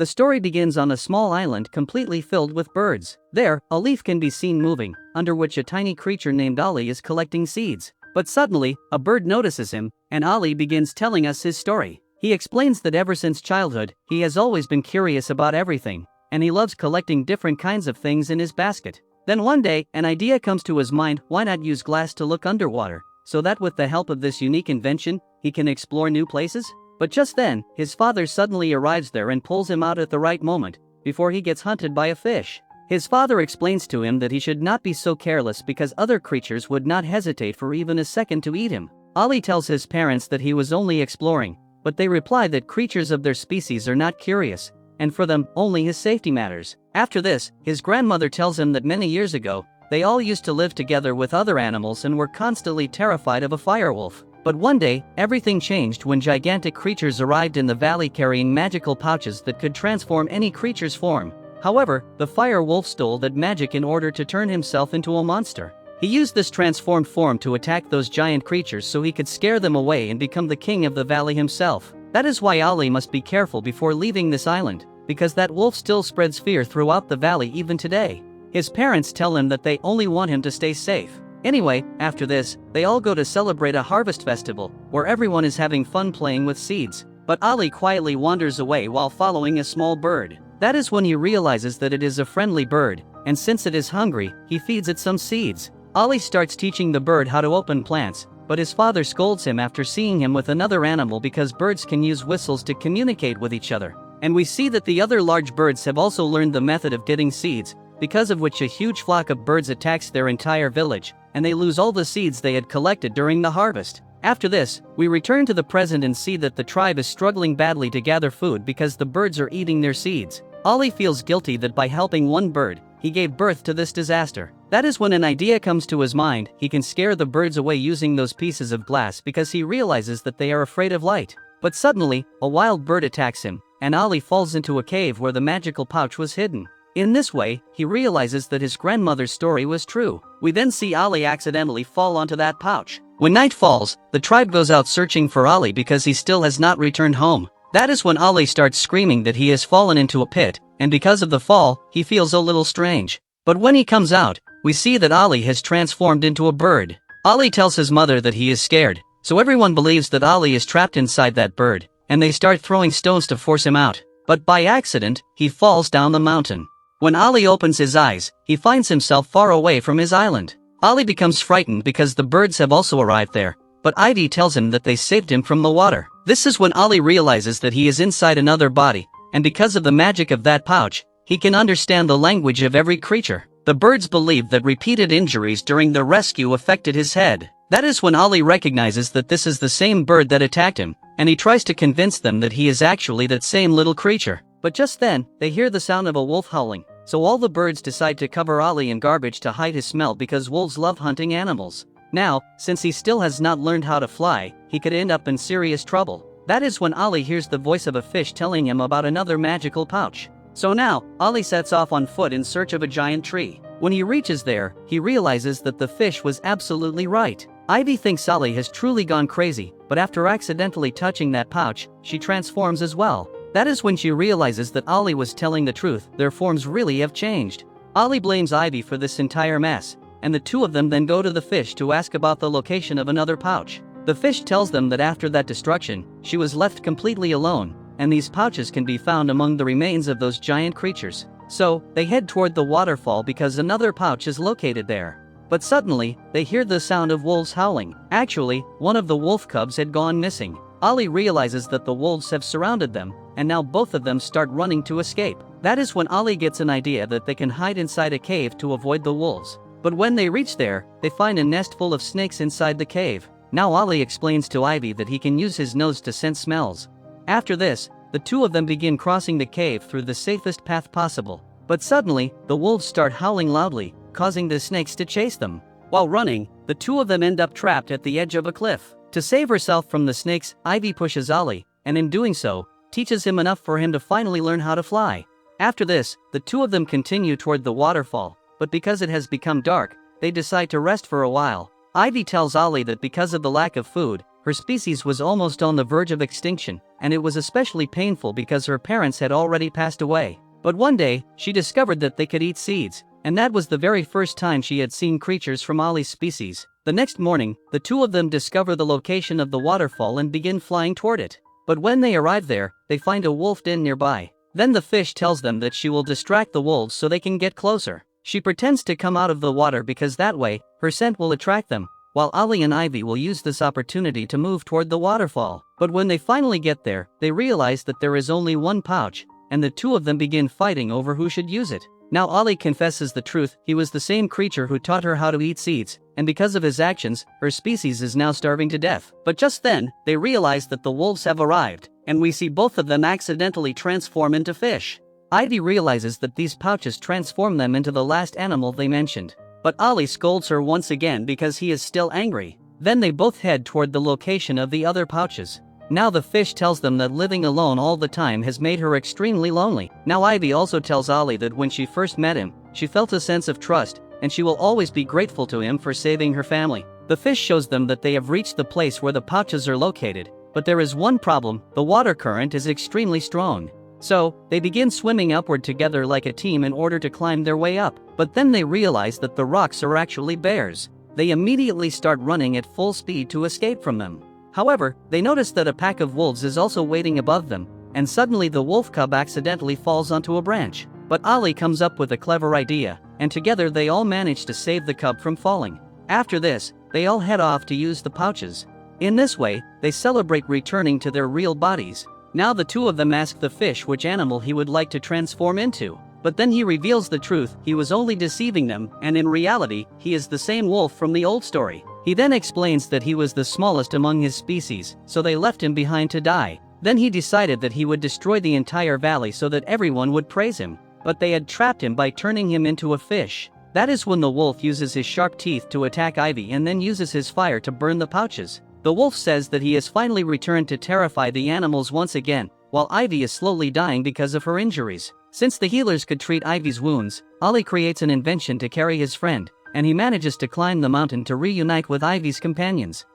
The story begins on a small island completely filled with birds. There, a leaf can be seen moving, under which a tiny creature named Ali is collecting seeds. But suddenly, a bird notices him, and Ali begins telling us his story. He explains that ever since childhood, he has always been curious about everything, and he loves collecting different kinds of things in his basket. Then one day, an idea comes to his mind: why not use glass to look underwater, so that with the help of this unique invention, he can explore new places? But just then, his father suddenly arrives there and pulls him out at the right moment, before he gets hunted by a fish. His father explains to him that he should not be so careless because other creatures would not hesitate for even a second to eat him. Ali tells his parents that he was only exploring, but they reply that creatures of their species are not curious, and for them, only his safety matters. After this, his grandmother tells him that many years ago, they all used to live together with other animals and were constantly terrified of a firewolf. But one day, everything changed when gigantic creatures arrived in the valley carrying magical pouches that could transform any creature's form. However, the fire wolf stole that magic in order to turn himself into a monster. He used this transformed form to attack those giant creatures so he could scare them away and become the king of the valley himself. That is why Ali must be careful before leaving this island, because that wolf still spreads fear throughout the valley even today. His parents tell him that they only want him to stay safe. Anyway, after this, they all go to celebrate a harvest festival, where everyone is having fun playing with seeds. But Ali quietly wanders away while following a small bird. That is when he realizes that it is a friendly bird, and since it is hungry, he feeds it some seeds. Ali starts teaching the bird how to open plants, but his father scolds him after seeing him with another animal because birds can use whistles to communicate with each other. And we see that the other large birds have also learned the method of getting seeds, because of which a huge flock of birds attacks their entire village, and they lose all the seeds they had collected during the harvest. After this, we return to the present and see that the tribe is struggling badly to gather food because the birds are eating their seeds. Ali feels guilty that by helping one bird, he gave birth to this disaster. That is when an idea comes to his mind: he can scare the birds away using those pieces of glass because he realizes that they are afraid of light. But suddenly, a wild bird attacks him, and Ali falls into a cave where the magical pouch was hidden. In this way, he realizes that his grandmother's story was true. We then see Ali accidentally fall onto that pouch. When night falls, the tribe goes out searching for Ali because he still has not returned home. That is when Ali starts screaming that he has fallen into a pit, and because of the fall, he feels a little strange. But when he comes out, we see that Ali has transformed into a bird. Ali tells his mother that he is scared, so everyone believes that Ali is trapped inside that bird, and they start throwing stones to force him out. But by accident, he falls down the mountain. When Ali opens his eyes, he finds himself far away from his island. Ali becomes frightened because the birds have also arrived there, but Ivy tells him that they saved him from the water. This is when Ali realizes that he is inside another body, and because of the magic of that pouch, he can understand the language of every creature. The birds believe that repeated injuries during the rescue affected his head. That is when Ali recognizes that this is the same bird that attacked him, and he tries to convince them that he is actually that same little creature. But just then, they hear the sound of a wolf howling. So all the birds decide to cover Ali in garbage to hide his smell because wolves love hunting animals. Now, since he still has not learned how to fly, he could end up in serious trouble. That is when Ali hears the voice of a fish telling him about another magical pouch. So now, Ali sets off on foot in search of a giant tree. When he reaches there, he realizes that the fish was absolutely right. Ivy thinks Ali has truly gone crazy, but after accidentally touching that pouch, she transforms as well. That is when she realizes that Ali was telling the truth, their forms really have changed. Ali blames Ivy for this entire mess, and the two of them then go to the fish to ask about the location of another pouch. The fish tells them that after that destruction, she was left completely alone, and these pouches can be found among the remains of those giant creatures. So, they head toward the waterfall because another pouch is located there. But suddenly, they hear the sound of wolves howling. Actually, one of the wolf cubs had gone missing. Ali realizes that the wolves have surrounded them, and now both of them start running to escape. That is when Ali gets an idea that they can hide inside a cave to avoid the wolves. But when they reach there, they find a nest full of snakes inside the cave. Now Ali explains to Ivy that he can use his nose to sense smells. After this, the two of them begin crossing the cave through the safest path possible. But suddenly, the wolves start howling loudly, causing the snakes to chase them. While running, the two of them end up trapped at the edge of a cliff. To save herself from the snakes, Ivy pushes Ali, and in doing so, teaches him enough for him to finally learn how to fly. After this, the two of them continue toward the waterfall, but because it has become dark, they decide to rest for a while. Ivy tells Ali that because of the lack of food, her species was almost on the verge of extinction, and it was especially painful because her parents had already passed away. But one day, she discovered that they could eat seeds, and that was the very first time she had seen creatures from Ollie's species. The next morning, the two of them discover the location of the waterfall and begin flying toward it. But when they arrive there, they find a wolf den nearby. Then the fish tells them that she will distract the wolves so they can get closer. She pretends to come out of the water because that way, her scent will attract them, while Ollie and Ivy will use this opportunity to move toward the waterfall. But when they finally get there, they realize that there is only one pouch, and the two of them begin fighting over who should use it. Now Ollie confesses the truth, he was the same creature who taught her how to eat seeds, and because of his actions, her species is now starving to death. But just then, they realize that the wolves have arrived, and we see both of them accidentally transform into fish. Ivy realizes that these pouches transform them into the last animal they mentioned. But Ollie scolds her once again because he is still angry. Then they both head toward the location of the other pouches. Now the fish tells them that living alone all the time has made her extremely lonely. Now Ivy also tells Ollie that when she first met him, she felt a sense of trust, and she will always be grateful to him for saving her family. The fish shows them that they have reached the place where the pouches are located, but there is one problem: the water current is extremely strong. So, they begin swimming upward together like a team in order to climb their way up, but then they realize that the rocks are actually bears. They immediately start running at full speed to escape from them. However, they notice that a pack of wolves is also waiting above them, and suddenly the wolf cub accidentally falls onto a branch. But Ollie comes up with a clever idea, and together they all manage to save the cub from falling. After this, they all head off to use the pouches. In this way, they celebrate returning to their real bodies. Now the two of them ask the fish which animal he would like to transform into. But then he reveals the truth: he was only deceiving them, and in reality, he is the same wolf from the old story. He then explains that he was the smallest among his species, so they left him behind to die. Then he decided that he would destroy the entire valley so that everyone would praise him. But they had trapped him by turning him into a fish. That is when the wolf uses his sharp teeth to attack Ivy and then uses his fire to burn the pouches. The wolf says that he has finally returned to terrify the animals once again, while Ivy is slowly dying because of her injuries. Since the healers could treat Ivy's wounds, Ollie creates an invention to carry his friend, and he manages to climb the mountain to reunite with Ivy's companions.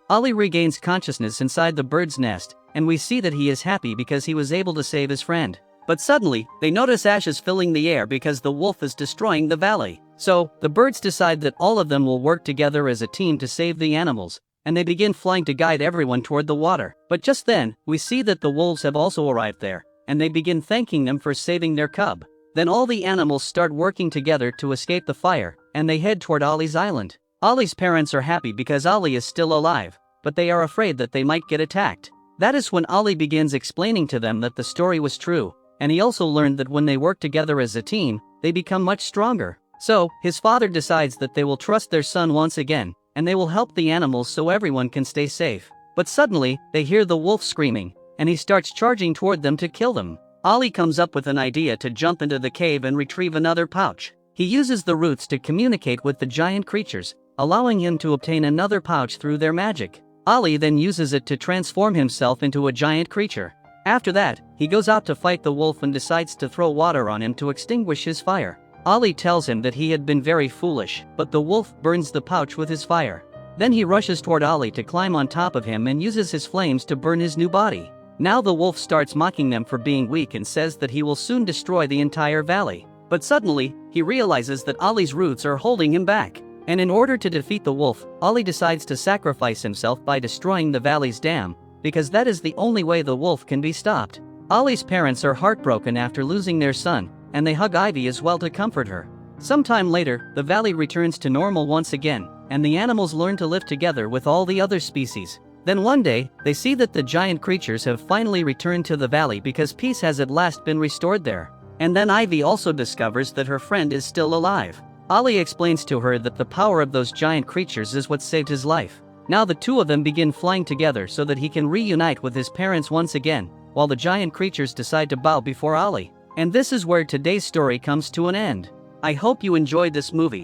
Ollie regains consciousness inside the bird's nest, and we see that he is happy because he was able to save his friend. But suddenly, they notice ashes filling the air because the wolf is destroying the valley. So, the birds decide that all of them will work together as a team to save the animals, and they begin flying to guide everyone toward the water. But just then, we see that the wolves have also arrived there, and they begin thanking them for saving their cub. Then all the animals start working together to escape the fire, and they head toward Ollie's island. Ollie's parents are happy because Ollie is still alive, but they are afraid that they might get attacked. That is when Ollie begins explaining to them that the story was true, and he also learned that when they work together as a team, they become much stronger. So, his father decides that they will trust their son once again, and they will help the animals so everyone can stay safe. But suddenly, they hear the wolf screaming, and he starts charging toward them to kill them. Ollie comes up with an idea to jump into the cave and retrieve another pouch. He uses the roots to communicate with the giant creatures, allowing him to obtain another pouch through their magic. Ollie then uses it to transform himself into a giant creature. After that, he goes out to fight the wolf and decides to throw water on him to extinguish his fire. Ollie tells him that he had been very foolish, but the wolf burns the pouch with his fire. Then he rushes toward Ollie to climb on top of him and uses his flames to burn his new body. Now the wolf starts mocking them for being weak and says that he will soon destroy the entire valley. But suddenly, he realizes that Ollie's roots are holding him back. And in order to defeat the wolf, Ollie decides to sacrifice himself by destroying the valley's dam, because that is the only way the wolf can be stopped. Ollie's parents are heartbroken after losing their son, and they hug Ivy as well to comfort her. Sometime later, the valley returns to normal once again, and the animals learn to live together with all the other species. Then one day, they see that the giant creatures have finally returned to the valley because peace has at last been restored there. And then Ivy also discovers that her friend is still alive. Ollie explains to her that the power of those giant creatures is what saved his life. Now the two of them begin flying together so that he can reunite with his parents once again, while the giant creatures decide to bow before Ollie. And this is where today's story comes to an end. I hope you enjoyed this movie.